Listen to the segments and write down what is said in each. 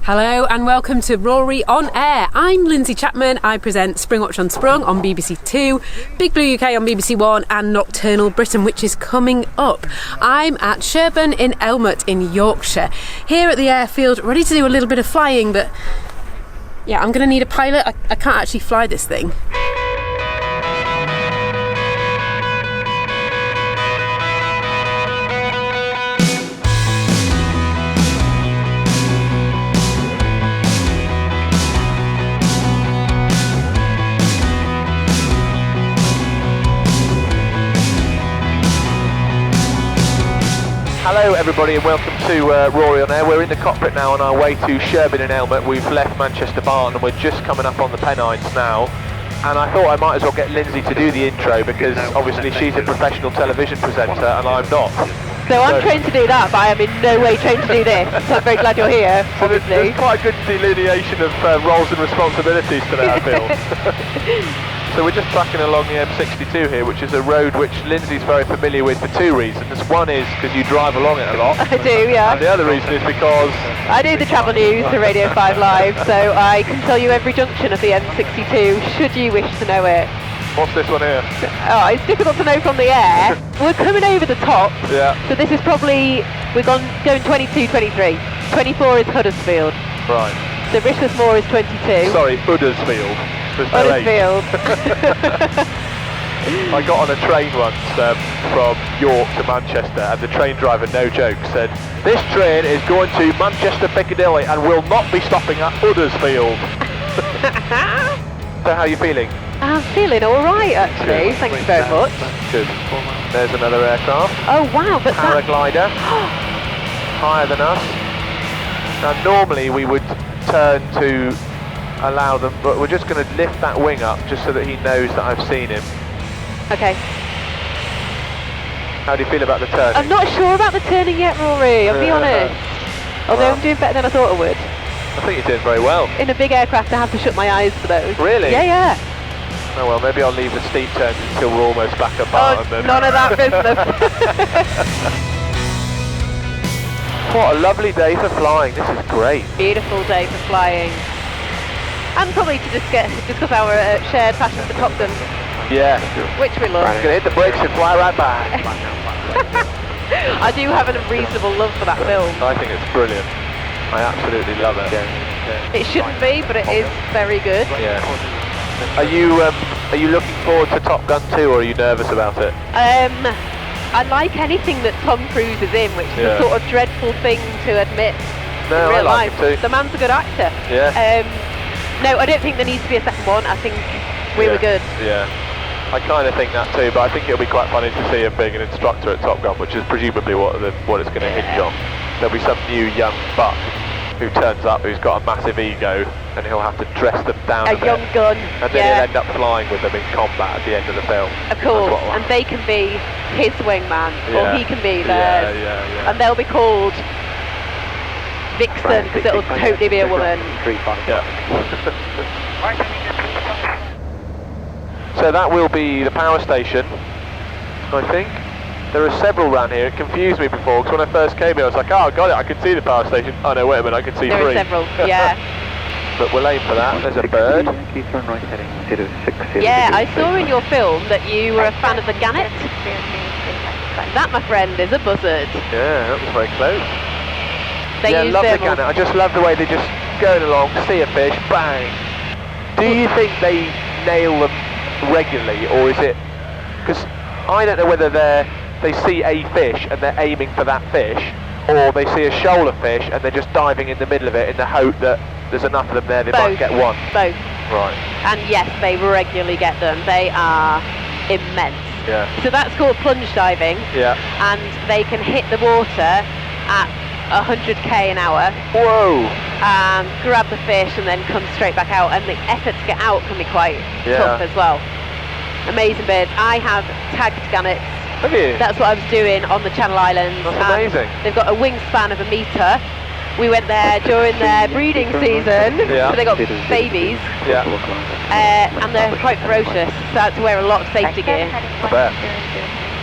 Hello and welcome to Rory On Air. I'm Lindsey Chapman. I present Springwatch Unsprung on BBC Two, Big Blue UK on BBC One and Nocturnal Britain, which is coming up. I'm at Sherburn In Elmet in Yorkshire, here at the airfield, ready to do a little bit of flying, but yeah, I'm going to need a pilot. I can't actually fly this thing. Hello everybody and welcome to Rory On Air. We're in the cockpit now on our way to Sherburn In Elmet. We've left Manchester Barton and we're just coming up on the Pennines now. And I thought I might as well get Lindsey to do the intro because obviously she's a professional television presenter and I'm not. So I'm trained to do that, but I am in no way trained to do this. So I'm very glad you're here, obviously. There's quite a good delineation of roles and responsibilities today, I feel. So we're just tracking along the M62 here, which is a road which Lindsey's very familiar with for two reasons. One is because you drive along it a lot. I do, yeah. And the other reason is because I do the travel news for Radio 5 Live, so I can tell you every junction of the M62, should you wish to know it. What's this one here? Oh, it's difficult to know from the air. We're coming over the top. Yeah. So this is probably, we're going 22, 23. 24 is Huddersfield. Right. So Richmond is 22. Sorry, Huddersfield. Huddersfield. I got on a train once from York to Manchester and the train driver, no joke, said, "This train is going to Manchester Piccadilly and will not be stopping at Huddersfield." So how are you feeling? I'm feeling alright actually, Good. thank you very much. Good. There's another aircraft. Oh wow, but Paraglider. Higher than us. Now normally we would turn to allow them, but we're just going to lift that wing up just so that he knows that I've seen him. Okay. How do you feel about the turning? I'm not sure about the turning yet, Rory, I'll be honest. Although I'm doing better than I thought I would. I think you're doing very well. In a big aircraft I have to shut my eyes for those. Really? Yeah. Oh well, maybe I'll leave the steep turns until we're almost back up Barton then. None of that business. What a lovely day for flying, this is great. Beautiful day for flying. And probably to discuss our shared passion for Top Gun. Yeah. Which we love. I'm going to hit the brakes and fly right by. I do have a reasonable love for that film. I think it's brilliant. I absolutely love it. It shouldn't be, but it is very good. Yeah. Are you looking forward to Top Gun 2 or are you nervous about it? I like anything that Tom Cruise is in, which is a sort of dreadful thing to admit in real like life. it too. The man's a good actor. Yeah. No, I don't think there needs to be a second one. I think we were good. Yeah. I kind of think that too, but I think it'll be quite funny to see him being an instructor at Top Gun, which is presumably what it's going to hinge on. There'll be some new young buck who turns up who's got a massive ego and he'll have to dress them down a bit. Young gun. And then he'll end up flying with them in combat at the end of the film. Of course, and they can be his wingman, or he can be theirs. Yeah. And they'll be called Vixen, because it'll totally be a woman. So that will be the power station, I think. There are several around here. It confused me before, because when I first came here I was like, oh, got it, I can see the power station. Oh no, wait a minute, I can see there three. There are several, yeah. But we'll aim for that. There's a bird. Yeah, I saw in your film that you were a fan of the gannet. That, my friend, is a buzzard. Yeah, that was very close. They use love the gannet. I just love the way they just going along, see a fish, bang. Do you think they nail them regularly, or is it... Because I don't know whether they see a fish and they're aiming for that fish, or they see a shoal of fish and they're just diving in the middle of it in the hope that there's enough of them there they might get one. Both. Right. And yes, they regularly get them. They are immense. Yeah. So that's called plunge diving. Yeah. And they can hit the water at 100k an hour. Whoa! And grab the fish and then come straight back out. And the effort to get out can be quite tough as well. Amazing birds. I have tagged gannets. Have you? That's what I was doing on the Channel Islands. That's amazing. They've got a wingspan of 1 metre. We went there during their breeding season, so they got babies, and they're quite ferocious, so I had to wear a lot of safety gear. I bet.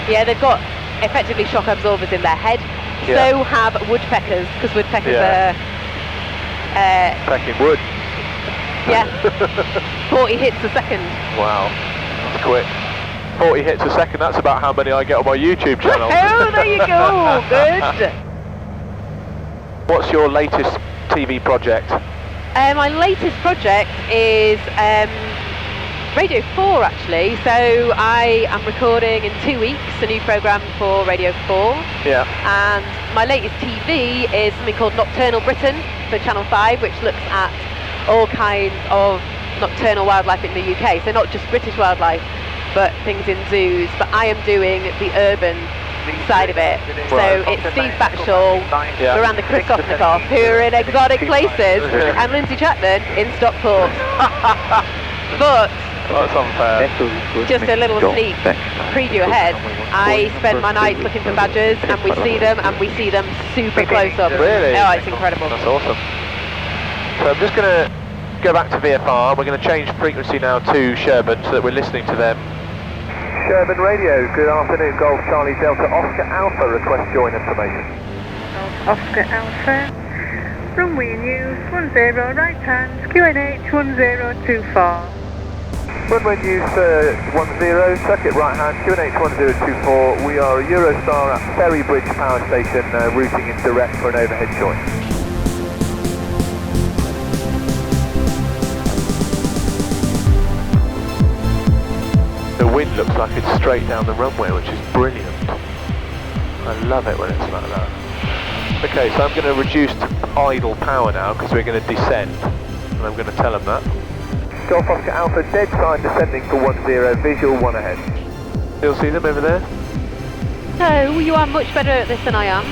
Yeah, they've got effectively shock absorbers in their head. So have woodpeckers, because woodpeckers are Pecking wood. Yeah. 40 hits a second. Wow, that's quick. 40 hits a second, that's about how many I get on my YouTube channel. Oh, there you go, good. What's your latest TV project? My latest project is Radio 4 actually, so I am recording in 2 weeks a new programme for Radio 4. Yeah. And my latest TV is something called Nocturnal Britain for Channel 5, which looks at all kinds of nocturnal wildlife in the UK, so not just British wildlife, but things in zoos. But I am doing the urban side of it. So it's Steve Batchall, Miranda Kristofnikov, who are in exotic places, and Lindsey Chapman in Stockport. But that's unfair. Just a little sneak preview ahead. I spend my nights looking for badgers, and we see them super close up. Really? Oh, it's incredible. That's awesome. So I'm just going to go back to VFR. We're going to change frequency now to Sherburn so that we're listening to them. Sherburn Radio, good afternoon, Golf Charlie Delta Oscar Alpha, request join information. Oscar Alpha, runway news 10 right hand, QNH 1024. Runway news 10, circuit right hand, QNH 1024. We are a Eurostar at Ferry Bridge Power Station, routing in direct for an overhead join. The wind looks like it's straight down the runway, which is brilliant. I love it when it's like that. Okay, so I'm going to reduce to idle power now because we're going to descend, and I'm going to tell them that. Golf Oscar Alpha, dead side descending for 10, visual 1 ahead. You'll see them over there? No, you are much better at this than I am.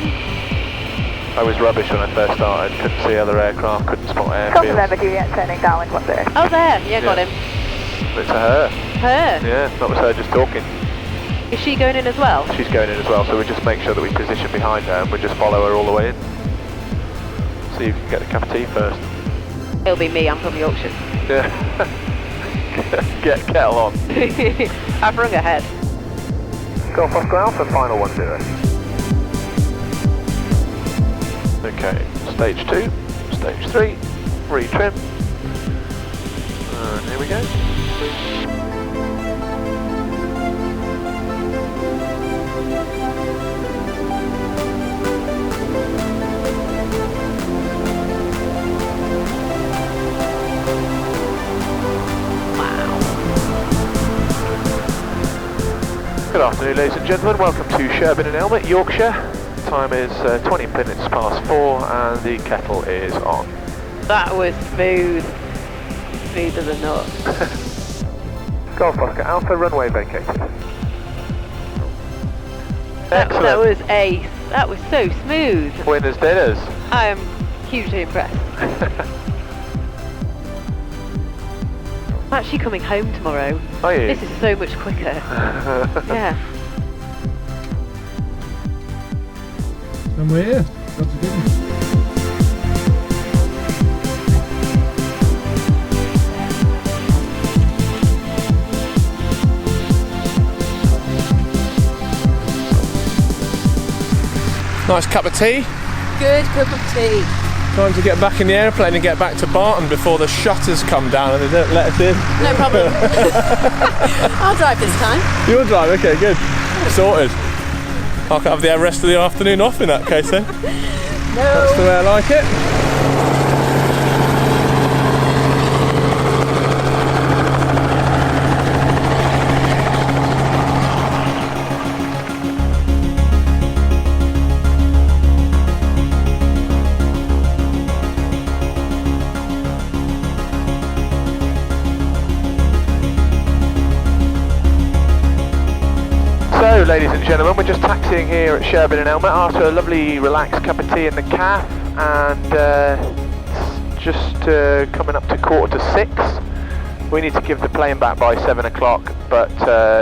I was rubbish when I first started, couldn't see other aircraft, couldn't spot airfields. Never do yet, turning downwind 10. Oh there, yeah, got him. It's her. Her? Yeah, that was her just talking. Is she going in as well? She's going in as well, so we just make sure that we position behind her and we just follow her all the way in. See if you can get the cup of tea first. It'll be me, I'm from Yorkshire. Yeah. Get kettle on. I've rung ahead. Golf Oscar Alpha, final 10. Okay, stage 2, stage 3, retrim. And here we go. Good afternoon, ladies and gentlemen. Welcome to Sherburn In Elmet, Yorkshire. Time is 20 minutes past 4 and the kettle is on. That was smooth. Smooth as a nut. Golf Oscar Alpha, runway vacated. Excellent. That was ace. That was so smooth. Winners dinners. I am hugely impressed. I'm actually coming home tomorrow. Are you? This is so much quicker. Yeah. And we're here. That's a good one. Nice cup of tea. Good cup of tea. Time to get back in the airplane and get back to Barton before the shutters come down and they don't let us in. No problem. I'll drive this time. You'll drive, okay, good. Sorted. I'll have the rest of the afternoon off in that case then. No. That's the way I like it. So, ladies and gentlemen, we're just taxiing here at Sherburn In Elmet after a lovely relaxed cup of tea in the cafe, and it's just coming up to 5:45. We need to give the plane back by 7 o'clock, but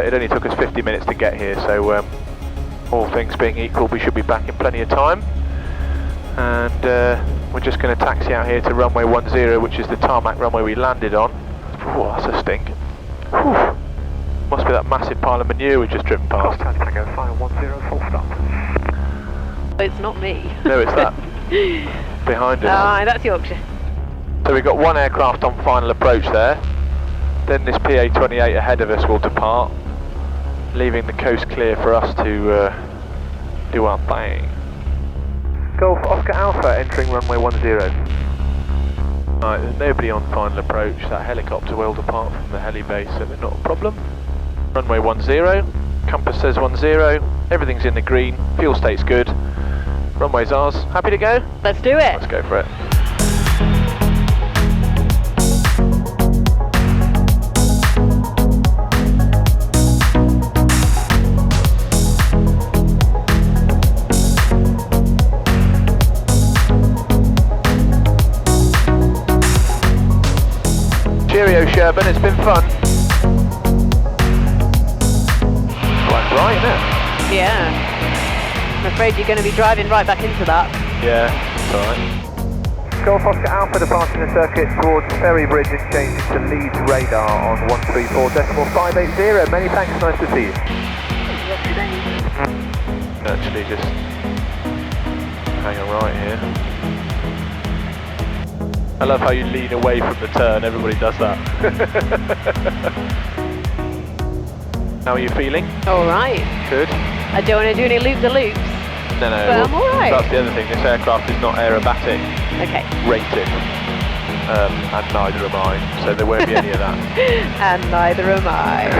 it only took us 50 minutes to get here, so all things being equal, we should be back in plenty of time. And we're just going to taxi out here to runway 10, which is the tarmac runway we landed on. Oh, that's a stink. Whew. Must be that massive pile of manure we've just driven past. Tango 510, full stop. It's not me. No, it's that. Behind us. Ah, that's Yorkshire. So we've got one aircraft on final approach there. Then this PA-28 ahead of us will depart, leaving the coast clear for us to do our thing. Golf Oscar Alpha entering runway 10. Right, there's nobody on final approach. That helicopter will depart from the heli base, so not a problem. Runway 10, compass says 10, everything's in the green, fuel state's good. Runway's ours. Happy to go? Let's do it. Let's go for it. Cheerio, Sherburn, it's been fun. Quite bright, isn't it? Yeah. I'm afraid you're going to be driving right back into that. Yeah, it's alright. Golf Oscar Alpha departing the circuit towards Ferry Bridge and changing to Leeds radar on 134.580. Many thanks, nice to see you. Actually just hang a right here. I love how you lean away from the turn, everybody does that. How are you feeling? Alright. Good. I don't want to do any loop-the-loops. No, But I'm alright. That's the other thing, this aircraft is not aerobatic Okay. rated, and neither am I, so there won't be any of that. And neither am I.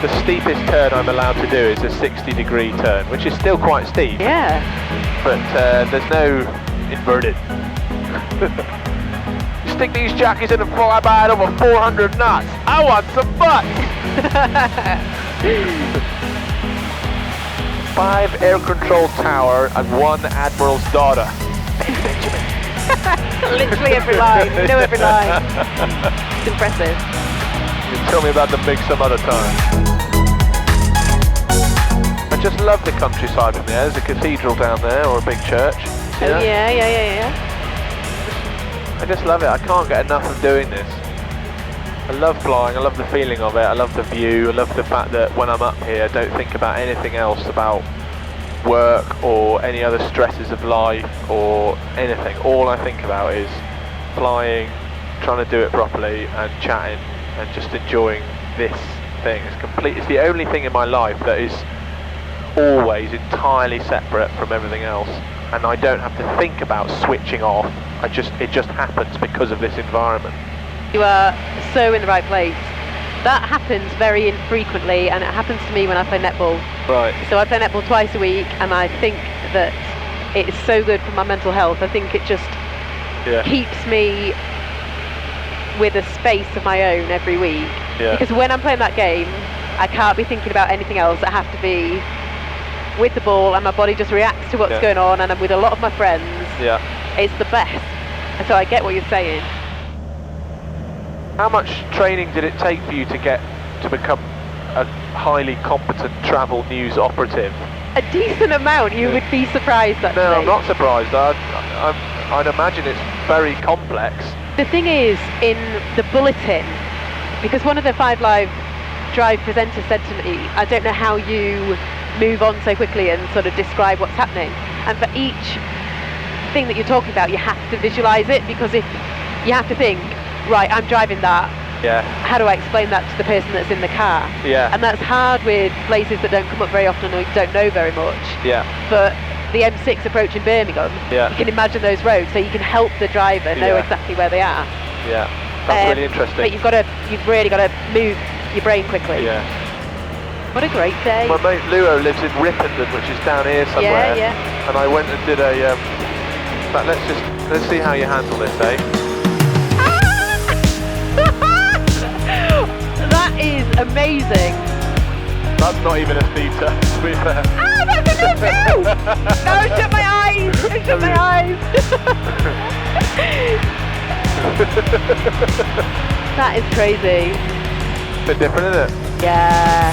The steepest turn I'm allowed to do is a 60-degree turn, which is still quite steep, Yeah. but there's no inverted. Stick these jockeys in and fly by at over 400 knots. I want some butts! 5 air control tower and 1 admiral's daughter. Literally every line. You know every line. It's impressive. You can tell me about the MiG some other time. I just love the countryside from there. There's a cathedral down there, or a big church. Oh, yeah. I just love it. I can't get enough of doing this. I love flying, I love the feeling of it, I love the view, I love the fact that when I'm up here I don't think about anything else, about work or any other stresses of life or anything. All I think about is flying, trying to do it properly and chatting and just enjoying this thing. It's the only thing in my life that is always entirely separate from everything else, and I don't have to think about switching off. It just happens because of this environment. You are so in the right place. That happens very infrequently, and it happens to me when I play netball. Right. So I play netball twice a week, and I think that it is so good for my mental health. I think it just keeps me with a space of my own every week. Yeah. Because when I'm playing that game, I can't be thinking about anything else. I have to be with the ball, and my body just reacts to what's going on, and I'm with a lot of my friends. Yeah. It's the best. And so I get what you're saying. How much training did it take for you to become a highly competent travel news operative? A decent amount. You would be surprised, actually. No, I'm not surprised. I'd imagine it's very complex. The thing is, in the bulletin, because one of the 5 Live Drive presenters said to me, I don't know how you move on so quickly and sort of describe what's happening. And for each thing that you're talking about, you have to visualise it, because if you have to think, right, I'm driving that. Yeah. How do I explain that to the person that's in the car? Yeah. And that's hard with places that don't come up very often or you don't know very much. Yeah. But the M6 approaching Birmingham, you can imagine those roads, so you can help the driver know exactly where they are. Yeah. That's really interesting. But you've really got to move your brain quickly. Yeah. What a great day. My mate Luo lives in Ripponden, which is down here somewhere. Yeah. And I went and did a. But let's see how you handle this, eh? That is amazing. That's not even a steep turn, to be fair. Ah, that's a good view! No, shut my eyes! Shut my eyes! That is crazy. Bit different, isn't it? Yeah.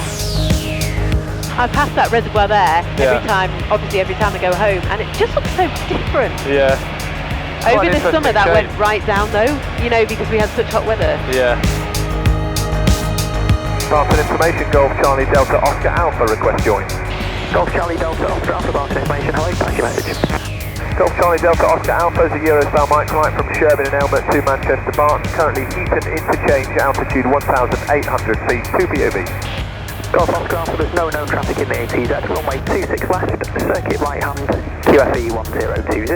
I pass that reservoir there every time I go home, and it just looks so different. Yeah. Over the summer that went right down though, because we had such hot weather. Yeah. Barton information, Golf Charlie Delta Oscar Alpha, request join. Golf Charlie Delta Oscar Alpha, Barton information, hello, pass your message. Golf Charlie Delta Oscar Alpha is a Eurostar Microlight from Sherburn In Elmet to Manchester Barton. Currently Eton interchange, altitude 1,800 feet, 2 POV. Golf Oscar Alpha, there's no known traffic in the ATZ. Runway 26 left, circuit right hand, QFE 1020,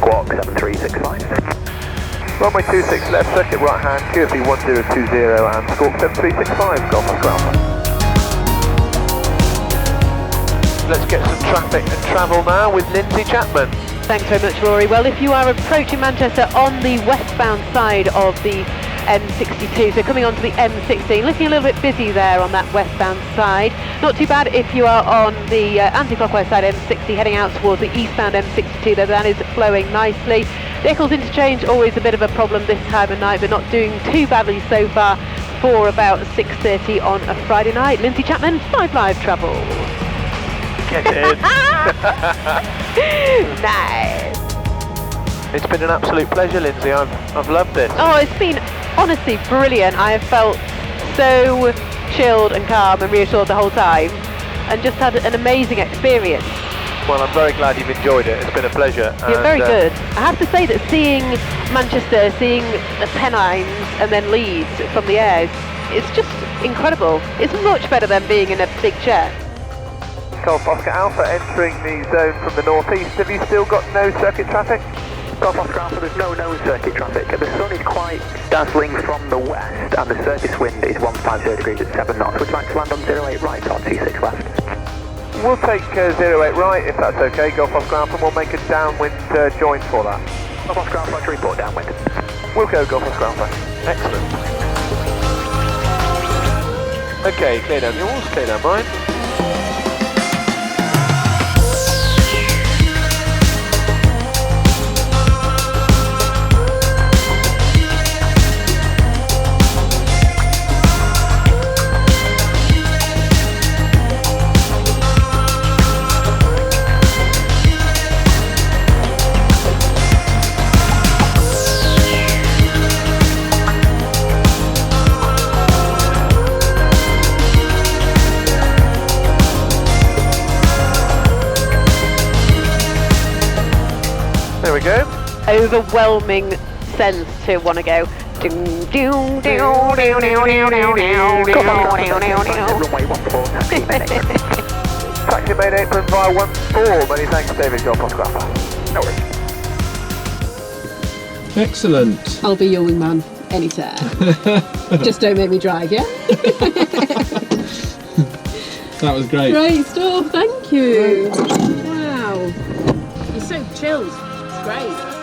squawk 7365. Runway 26 left, circuit right hand, QFE 1020 and squawk 7365, Golf Oscar Alpha. Let's get some traffic and travel now with Lindsey Chapman. Thanks very much, Rory. Well, if you are approaching Manchester on the westbound side of the M62, so coming onto the M16, looking a little bit busy there on that westbound side. Not too bad if you are on the anti-clockwise side M60 heading out towards the eastbound M62, though that is flowing nicely. The Eccles interchange, always a bit of a problem this time of night, but not doing too badly so far for about 6:30 on a Friday night. Lindsey Chapman, 5 Live Travel. Get in. Nice. It's been an absolute pleasure, Lindsey. I've loved this. Oh, it's been honestly brilliant. I have felt so chilled and calm and reassured the whole time, and just had an amazing experience. Well, I'm very glad you've enjoyed it. It's been a pleasure. You're very good. I have to say that seeing Manchester, seeing the Pennines and then Leeds from the air, it's just incredible. It's much better than being in a big chair. Golf Oscar Alpha entering the zone from the northeast. Have you still got no circuit traffic? Golf Oscar Alpha, there's no known circuit traffic. The sun is quite dazzling from the west and the surface wind is 150 degrees at 7 knots. Would you like to land on 08 right or 26 left? We'll take 08 right if that's okay, Golf Oscar Alpha, and we'll make a downwind join for that. Golf Oscar Alpha, to report downwind. We'll go Golf Oscar Alpha. Excellent. Okay, clear down yours, clear down mine. There we go. Overwhelming sense to want to go. Runway 14, Taxi main apron via 14. Many thanks, David. Golf Oscar Alpha. no worries. Excellent. I'll be your wingman anytime. Just don't make me drive, yeah? That was great. Great stuff, thank you. Wow. You're so chilled. It's great.